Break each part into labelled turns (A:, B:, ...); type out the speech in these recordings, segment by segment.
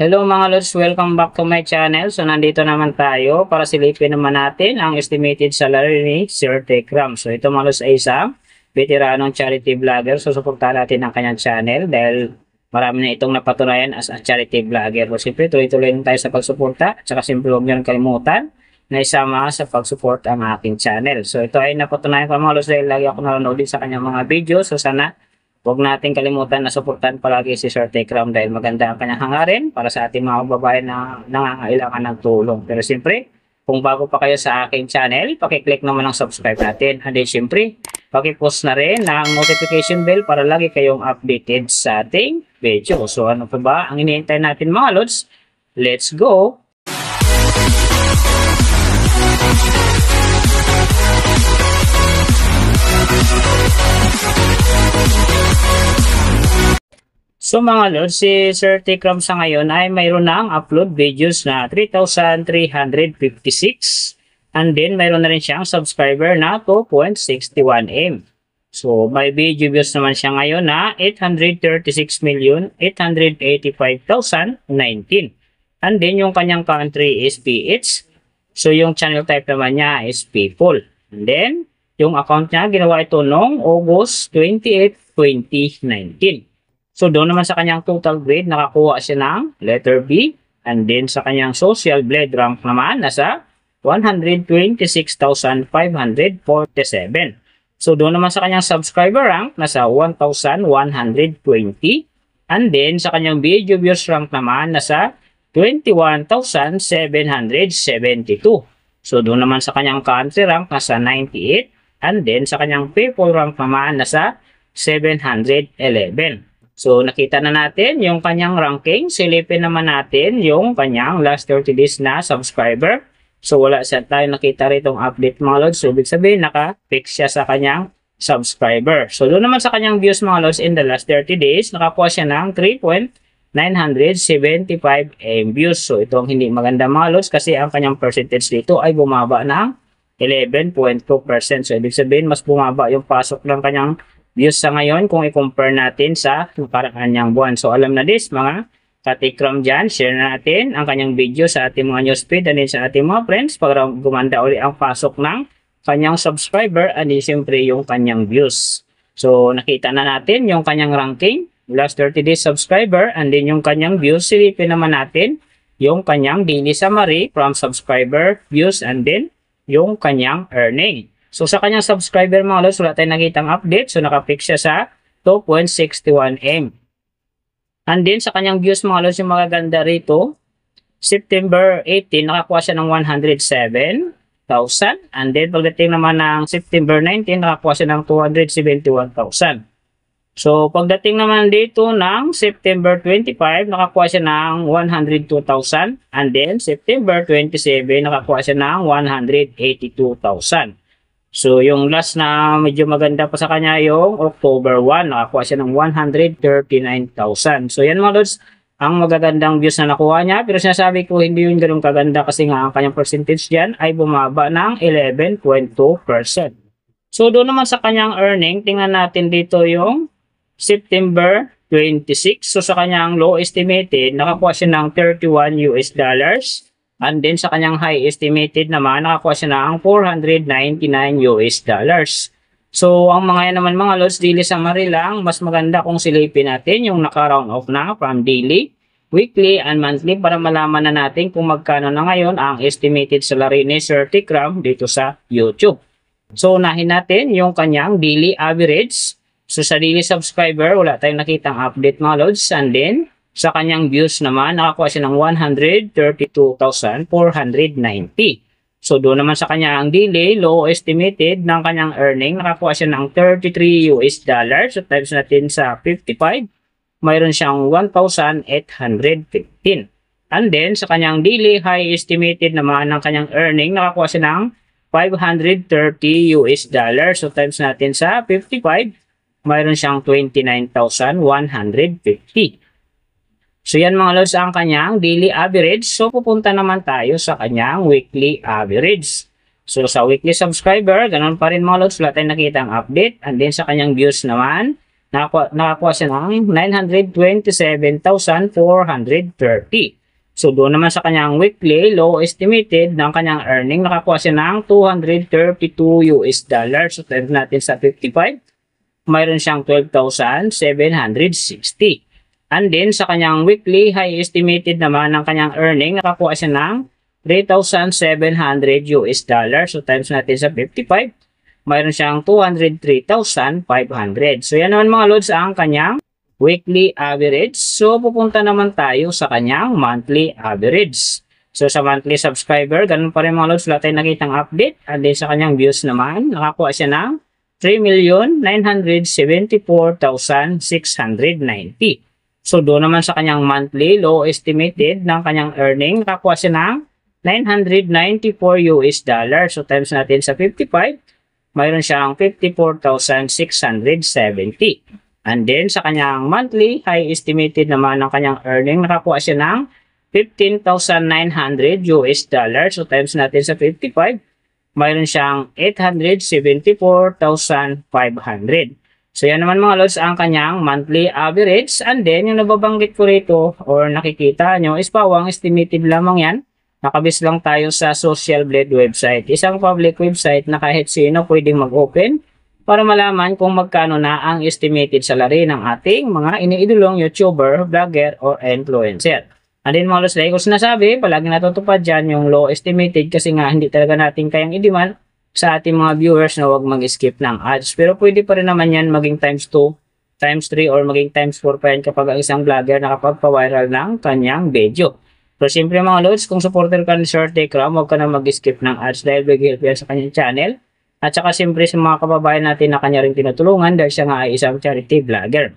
A: Hello mga lods, welcome back to my channel. So nandito naman tayo para silipin naman natin ang estimated salary ni Sir Tekram. So ito mga lods ay isang veteranong charity vlogger. So suportahan natin ang kanyang channel dahil marami na itong napatunayan as a charity vlogger. So siyempre tuloy-tuloy tayo sa pagsuporta at saka siyempre huwag nyo kalimutan na isama sa pagsupport ang aking channel. So ito ay napatunayan ko mga lods dahil lagi ako nanonood din sa kanyang mga video. So sana huwag natin kalimutan na suportahan palagi si Sir Tekram dahil maganda ang kanyang hangarin para sa ating mga babae na nangangailangan ng tulong. Pero siyempre, kung bago pa kayo sa aking channel, pakiclick naman ang subscribe natin. And then siyempre, pakipost na rin ang notification bell para lagi kayong updated sa ating video. So ano pa ba ang iniintay natin mga lods? Let's go! So mga lods, si Sir Tekram sa ngayon ay mayroon ng upload videos na 3,356 and then mayroon na rin siyang subscriber na 2.61M. So may video views naman siya ngayon na 836,885,019. And then yung kanyang country is PH. So yung channel type naman niya is people. And then yung account niya ginawa ito noong August 28, 2019. So doon naman sa kanyang total grade, nakakuha siya ng letter B. And then sa kanyang social blade rank naman, nasa 126,547. So doon naman sa kanyang subscriber rank, nasa 1,120. And then sa kanyang video views rank naman, nasa 21,772. So doon naman sa kanyang country rank, nasa 98. And then sa kanyang people rank naman, nasa 711. So, nakita na natin yung kanyang ranking. Silipin naman natin yung kanyang last 30 days na subscriber. So, wala siya tayo nakita ritong update mga lods. So, ibig sabihin, naka-fix siya sa kanyang subscriber. So, doon naman sa kanyang views mga lods in the last 30 days, nakakuha siya ng 3.975 views. So, ito ang hindi maganda mga lods kasi ang kanyang percentage dito ay bumaba ng 11.2%. So, ibig sabihin, mas bumaba yung pasok ng kanyang views sa ngayon kung i-compare natin sa nakaraan niyang buwan. So alam na this mga katikram dyan, share na natin ang kanyang video sa ating mga newsfeed and sa ating mga friends para gumanda ulit ang pasok ng kanyang subscriber and siyempre yung kanyang views. So nakita na natin yung kanyang ranking, last 30 days subscriber and then yung kanyang views. Silipin naman natin yung kanyang daily summary from subscriber, views and then yung kanyang earning. So sa kanyang subscriber mga lods, wala tayong nakitang update. So nakapix siya sa 2.61M. And then sa kanyang views mga lods, yung magaganda rito, September 18, nakakuha siya ng 107,000. And then pagdating naman ng September 19, nakakuha siya ng 271,000. So pagdating naman dito ng September 25, nakakuha siya ng 102,000. And then September 27, nakakuha siya ng 182,000. So, yung last na medyo maganda pa sa kanya yung October 1, nakakuha siya ng 139,000. So, yan mga lods, ang magagandang views na nakuha niya. Pero sinasabi ko, hindi yun ganun kaganda kasi nga ang kanyang percentage dyan ay bumaba ng 11.2%. So, doon naman sa kanyang earning, tingnan natin dito yung September 26. So, sa kanyang low estimated, nakakuha siya ng $31. And then sa kanyang high estimated naman, nakakuha siya ng $499. So, ang mga yan naman mga lods, daily summary lang. Mas maganda kung silipin natin yung naka-round off na from daily, weekly, and monthly para malaman na natin kung magkano na ngayon ang estimated salary ni Sir Tekram dito sa YouTube. So, unahin natin yung kanyang daily average. So, sa daily subscriber, wala tayong nakitang update mga lods. And then, sa kanyang views naman, nakakuha siya ng 132,490. So, doon naman sa kanyang daily, low estimated ng kanyang earning, nakakuha siya ng $33. So, times natin sa 55, mayroon siyang 1,815. And then, sa kanyang daily, high estimated naman ng kanyang earning, nakakuha siya ng $530. So, times natin sa 55, mayroon siyang 29,150. So yan mga lods ang kanyang daily average. So pupunta naman tayo sa kanyang weekly average. So sa weekly subscriber, ganun pa rin mga lods, wala tayong nakita ang update. And then sa kanyang views naman, nakakuha siya ng 927,430. So doon naman sa kanyang weekly low estimated ng kanyang earning, nakakuha siya ng $232. So times natin sa 55, mayroon siyang 12,760. And then sa kanyang weekly high estimated naman ng kanyang earning, nakakuha siya ng $3,700. So times natin sa 55, mayroon siyang 203,500. So yan naman mga lods ang kanyang weekly average. So pupunta naman tayo sa kanyang monthly average. So sa monthly subscriber, ganun pa rin mga lods, wala tayong nakitang update. And then sa kanyang views naman, nakakuha siya ng 3,974,690. So doon naman sa kanyang monthly low estimated ng kanyang earning, nakakuha siya ng $994. So times natin sa 55, mayroon siyang 54,670. And then sa kanyang monthly high estimated naman ng kanyang earning, nakakuha siya ng $15,900. So times natin sa 55, mayroon siyang 874,500. So yan naman mga lods ang kanyang monthly average. And then yung nababanggit ko rito or nakikita nyo is pawang estimated lamang yan. Nakabis lang tayo sa Social Blade website. Isang public website na kahit sino pwedeng mag-open para malaman kung magkano na ang estimated salary ng ating mga iniidolong YouTuber, vlogger, or influencer. And then mga lods, like ko sinasabi, palagi natutupad dyan yung low estimated kasi nga hindi talaga natin kayang i-demand sa ating mga viewers na huwag mag-skip ng ads. Pero pwede pa rin naman yan maging times 2, times 3, or maging times 4 pa yan kapag ang isang vlogger nakapagpa-viral ng kanyang video. So siyempre mga lods, kung supporter ka ni Sir Tekram, huwag ka na mag-skip ng ads dahil big help yan sa kanyang channel. At saka siyempre sa mga kababayan natin na kanya rin tinutulungan dahil siya nga ay isang charity vlogger.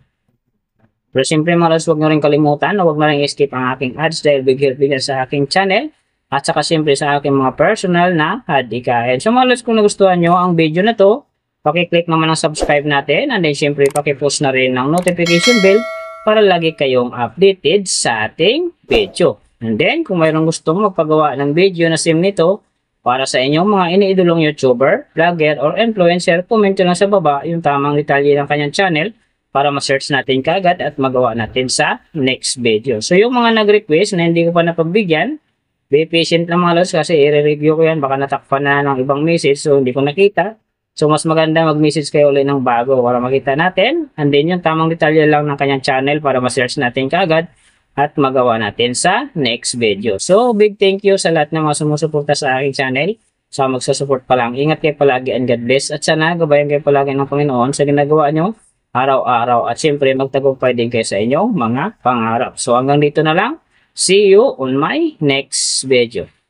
A: Pero siyempre mga lods, huwag nyo rin kalimutan na huwag na rin skip ang aking ads dahil big help yan sa aking channel. At saka siyempre sa aking mga personal na hadikain. So mga lods, kung nagustuhan nyo ang video na to, pakiclick naman ang subscribe natin. And then siyempre pakipost na rin ng notification bell para lagi kayong updated sa ating video. And then kung mayroong gustong magpagawa ng video na sim nito para sa inyong mga iniidolong YouTuber, vlogger, or influencer, comment lang sa baba yung tamang detalye ng kanyang channel para ma-search natin kagad at magawa natin sa next video. So yung mga nag-request na hindi ko pa napagbigyan, be patient lang mga lods kasi i-review ko yan. Baka natakpan na ng ibang message so hindi ko nakita. So mas maganda mag-message kayo ulit ng bago para makita natin. And then yung tamang detalye lang ng kanyang channel para ma-search natin kagad at magawa natin sa next video. So big thank you sa lahat ng mga sumusuporta sa aking channel. Sa magsusupport pa lang. Ingat kayo palagi and God bless. At sana gabayan kayo palagi ng Panginoon sa ginagawa nyo araw-araw. At siyempre magtagumpay din kayo sa inyong mga pangarap. So hanggang dito na lang. See you on my next video.